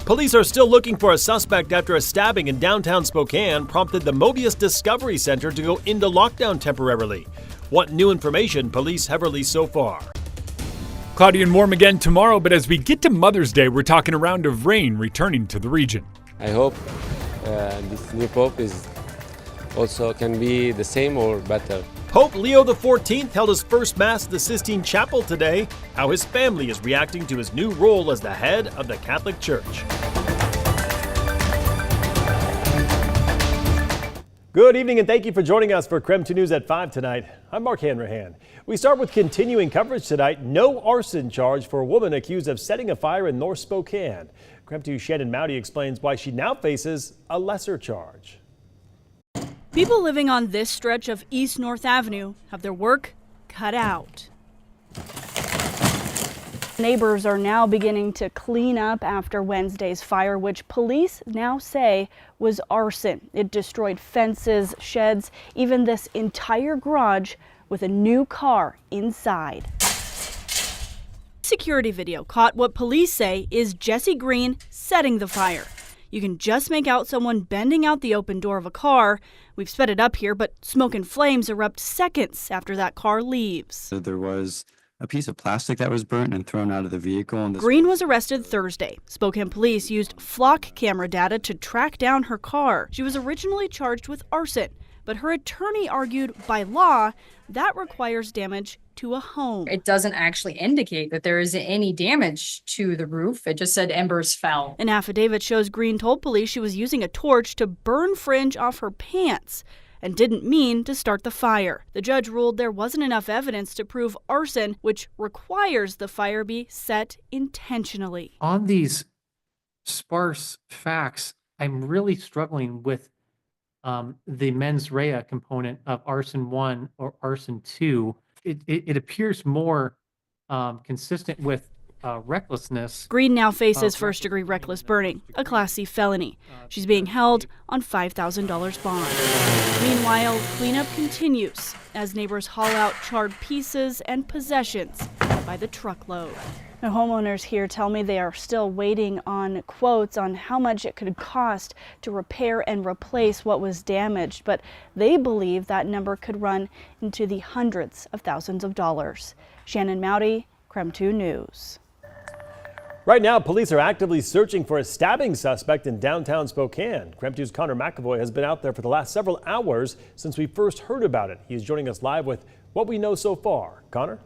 Police are still looking for a suspect after a stabbing in downtown Spokane prompted the Mobius Discovery Center to go into lockdown temporarily. What new information police have released so far? Cloudy and warm again tomorrow, but as we get to Mother's Day, we're talking a round of rain returning to the region. I hope this new Pope is also can be the same or better. Pope Leo XIV held his first Mass at the Sistine Chapel today. How his family is reacting to his new role as the head of the Catholic Church. Good evening and thank you for joining us for KREM 2 News at 5 tonight. I'm Mark Hanrahan. We start with continuing coverage tonight. No arson charge for a woman accused of setting a fire in North Spokane. KREM 2's Shannon Mowdy explains why she now faces a lesser charge. People living on this stretch of East North Avenue have their work cut out. Neighbors are now beginning to clean up after Wednesday's fire, which police now say was arson. It destroyed fences, sheds, even this entire garage with a new car inside. Security video caught what police say is Jesse Green setting the fire. You can just make out someone bending out the open door of a car. We've sped it up here, but smoke and flames erupt seconds after that car leaves. So there was a piece of plastic that was burnt and thrown out of the vehicle. And Green was arrested Thursday. Spokane police used flock camera data to track down her car. She was originally charged with arson, but her attorney argued by law that requires damage to a home. It doesn't actually indicate that there is any damage to the roof. It just said embers fell. An affidavit shows Green told police she was using a torch to burn fringe off her pants and didn't mean to start the fire. The judge ruled there wasn't enough evidence to prove arson, which requires the fire be set intentionally. On these sparse facts, I'm really struggling with the mens rea component of arson 1 or arson 2. It appears more consistent with recklessness. Green now faces first-degree reckless burning, a Class C felony. She's being held on $5,000 bond. Meanwhile, cleanup continues as neighbors haul out charred pieces and possessions by the truckload. Now, homeowners here tell me they are still waiting on quotes on how much it could cost to repair and replace what was damaged, but they believe that number could run into the hundreds of thousands of dollars. Shannon Mowdy, KREM 2 News. Right now, police are actively searching for a stabbing suspect in downtown Spokane. KREM 2's Connor McAvoy has been out there for the last several hours since we first heard about it. He's joining us live with what we know so far. Connor?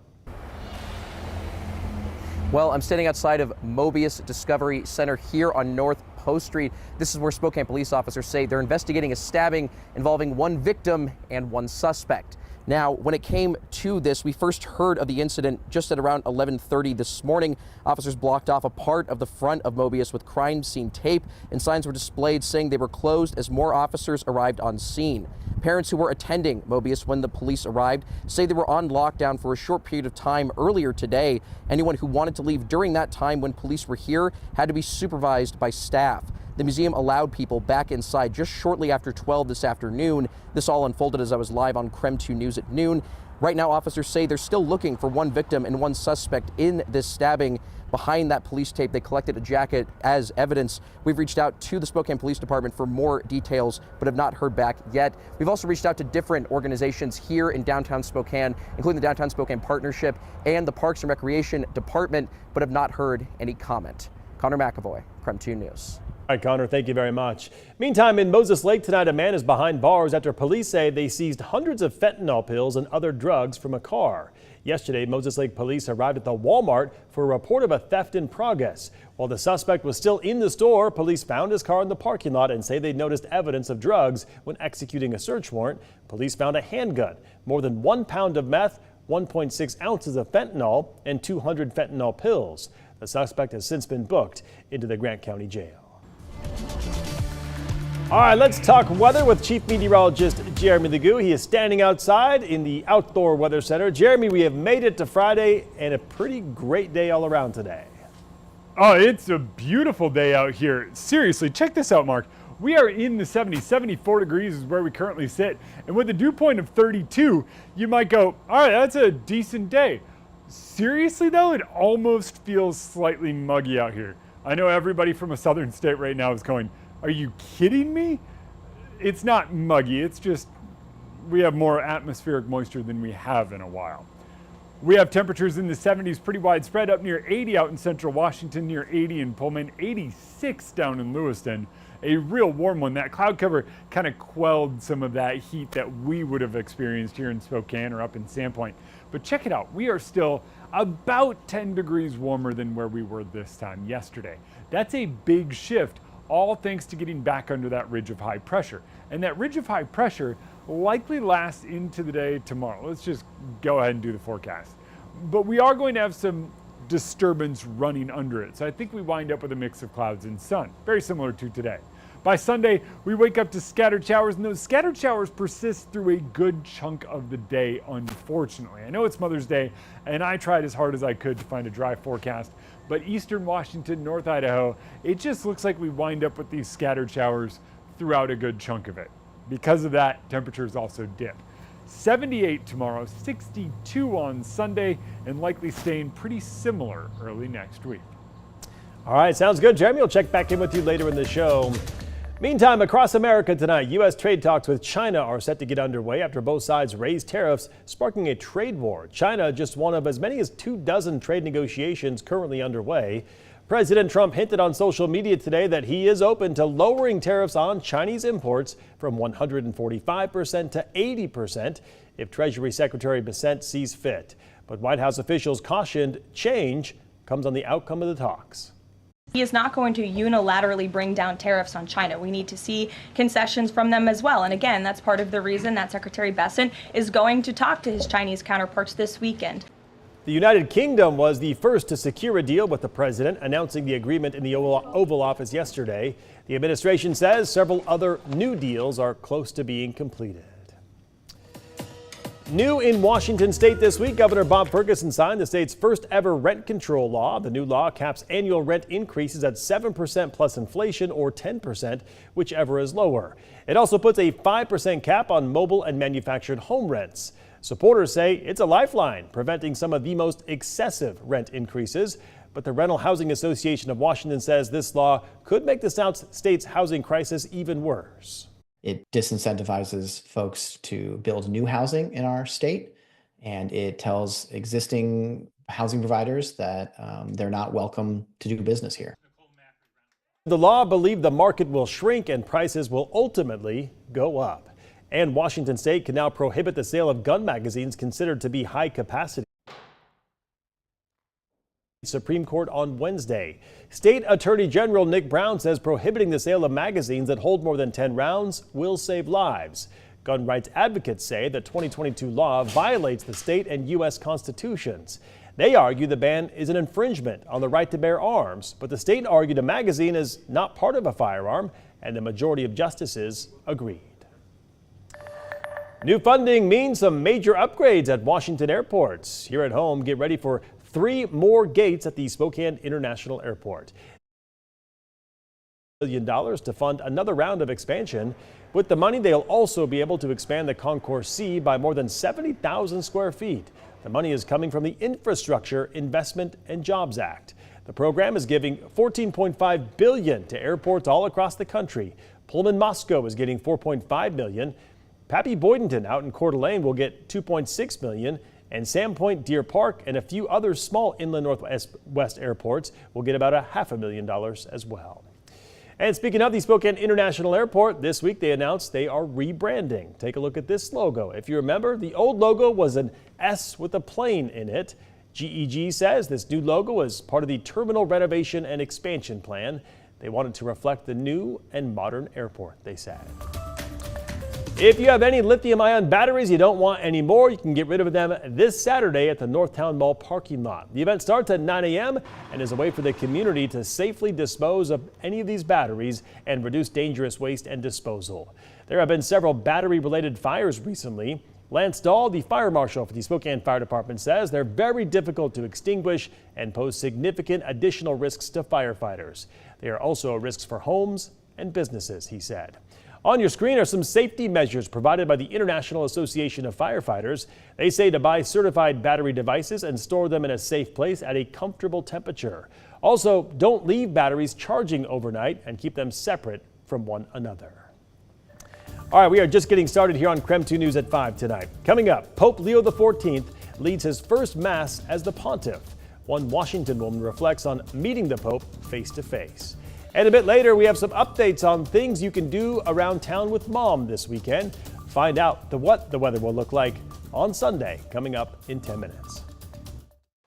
Well, I'm standing outside of Mobius Discovery Center here on North Post Street. This is where Spokane police officers say they're investigating a stabbing involving one victim and one suspect. Now, when it came to this, we first heard of the incident just at around 11:30 this morning. Officers blocked off a part of the front of Mobius with crime scene tape, and signs were displayed saying they were closed as more officers arrived on scene. Parents who were attending Mobius when the police arrived say they were on lockdown for a short period of time earlier today. Anyone who wanted to leave during that time when police were here had to be supervised by staff. The museum allowed people back inside just shortly after 12 this afternoon. This all unfolded as I was live on KREM 2 News at noon. Right now, officers say they're still looking for one victim and one suspect in this stabbing. Behind that police tape, they collected a jacket as evidence. We've reached out to the Spokane Police Department for more details, but have not heard back yet. We've also reached out to different organizations here in downtown Spokane, including the Downtown Spokane Partnership and the Parks and Recreation Department, but have not heard any comment. Connor McAvoy, KREM 2 News. All right, Connor, thank you very much. Meantime, in Moses Lake tonight, a man is behind bars after police say they seized hundreds of fentanyl pills and other drugs from a car. Yesterday, Moses Lake police arrived at the Walmart for a report of a theft in progress. While the suspect was still in the store, police found his car in the parking lot and say they noticed evidence of drugs when executing a search warrant. Police found a handgun, more than 1 pound of meth, 1.6 ounces of fentanyl, and 200 fentanyl pills. The suspect has since been booked into the Grant County Jail. All right, let's talk weather with Chief Meteorologist Jeremy Legoo. He is standing outside in the Outdoor Weather Center. Jeremy, we have made it to Friday and a pretty great day all around today. Oh, it's a beautiful day out here. Seriously, check this out, Mark. We are in the 70s, 74 degrees is where we currently sit. And with a dew point of 32, you might go, all right, that's a decent day. Seriously though, it almost feels slightly muggy out here. I know everybody from a southern state right now is going, are you kidding me? It's not muggy, it's just we have more atmospheric moisture than we have in a while. We have temperatures in the 70s pretty widespread, up near 80 out in central Washington, near 80 in Pullman, 86 down in Lewiston. A real warm one. That cloud cover kind of quelled some of that heat that we would have experienced here in Spokane or up in Sandpoint. But check it out, we are still about 10 degrees warmer than where we were this time yesterday. That's a big shift, all thanks to getting back under that ridge of high pressure. And that ridge of high pressure likely lasts into the day tomorrow. Let's just go ahead and do the forecast. But we are going to have some disturbance running under it. So I think we wind up with a mix of clouds and sun, very similar to today. By Sunday, we wake up to scattered showers, and those scattered showers persist through a good chunk of the day, unfortunately. I know it's Mother's Day, and I tried as hard as I could to find a dry forecast, but eastern Washington, North Idaho, it just looks like we wind up with these scattered showers throughout a good chunk of it. Because of that, temperatures also dip. 78 tomorrow, 62 on Sunday, and likely staying pretty similar early next week. All right, sounds good. Jeremy will check back in with you later in the show. Meantime, across America tonight, U.S. trade talks with China are set to get underway after both sides raised tariffs, sparking a trade war. China just one of as many as 24 trade negotiations currently underway. President Trump hinted on social media today that he is open to lowering tariffs on Chinese imports from 145% to 80% if Treasury Secretary Bessent sees fit. But White House officials cautioned change comes on the outcome of the talks. He is not going to unilaterally bring down tariffs on China. We need to see concessions from them as well. And again, that's part of the reason that Secretary Bessent is going to talk to his Chinese counterparts this weekend. The United Kingdom was the first to secure a deal with the president, announcing the agreement in the Oval Office yesterday. The administration says several other new deals are close to being completed. New in Washington state this week, Governor Bob Ferguson signed the state's first ever rent control law. The new law caps annual rent increases at 7% plus inflation or 10%, whichever is lower. It also puts a 5% cap on mobile and manufactured home rents. Supporters say it's a lifeline, preventing some of the most excessive rent increases. But the Rental Housing Association of Washington says this law could make the state's housing crisis even worse. It disincentivizes folks to build new housing in our state, and it tells existing housing providers that they're not welcome to do business here. The law believed the market will shrink and prices will ultimately go up. And Washington state can now prohibit the sale of gun magazines considered to be high capacity. Supreme Court on Wednesday. State Attorney General Nick Brown says prohibiting the sale of magazines that hold more than 10 rounds will save lives. Gun rights advocates say the 2022 law violates the state and U.S. constitutions. They argue the ban is an infringement on the right to bear arms, but the state argued a magazine is not part of a firearm, and the majority of justices agreed. New funding means some major upgrades at Washington airports. Here at home, get ready for 3 more gates at the Spokane International Airport. $1 billion to fund another round of expansion. With the money, they'll also be able to expand the Concourse C by more than 70,000 square feet. The money is coming from the Infrastructure Investment and Jobs Act. The program is giving $14.5 billion to airports all across the country. Pullman Moscow is getting $4.5 million. Pappy Boydenton out in Coeur d'Alene will get $2.6 million. And Sandpoint, Deer Park, and a few other small inland Northwest airports will get about $500,000 as well. And speaking of the Spokane International Airport, this week they announced they are rebranding. Take a look at this logo. If you remember, the old logo was an S with a plane in it. GEG says this new logo is part of the terminal renovation and expansion plan. They wanted to reflect the new and modern airport, they said. If you have any lithium-ion batteries you don't want anymore, you can get rid of them this Saturday at the Northtown Mall parking lot. The event starts at 9 a.m. and is a way for the community to safely dispose of any of these batteries and reduce dangerous waste and disposal. There have been several battery-related fires recently. Lance Dahl, the fire marshal for the Spokane Fire Department, says they're very difficult to extinguish and pose significant additional risks to firefighters. They are also risks for homes and businesses, he said. On your screen are some safety measures provided by the International Association of Firefighters. They say to buy certified battery devices and store them in a safe place at a comfortable temperature. Also, don't leave batteries charging overnight and keep them separate from one another. All right, we are just getting started here on KREM 2 News at 5 tonight. Coming up, Pope Leo XIV leads his first Mass as the pontiff. One Washington woman reflects on meeting the Pope face to face. And a bit later, we have some updates on things you can do around town with Mom this weekend. Find out what the weather will look like on Sunday, coming up in 10 minutes.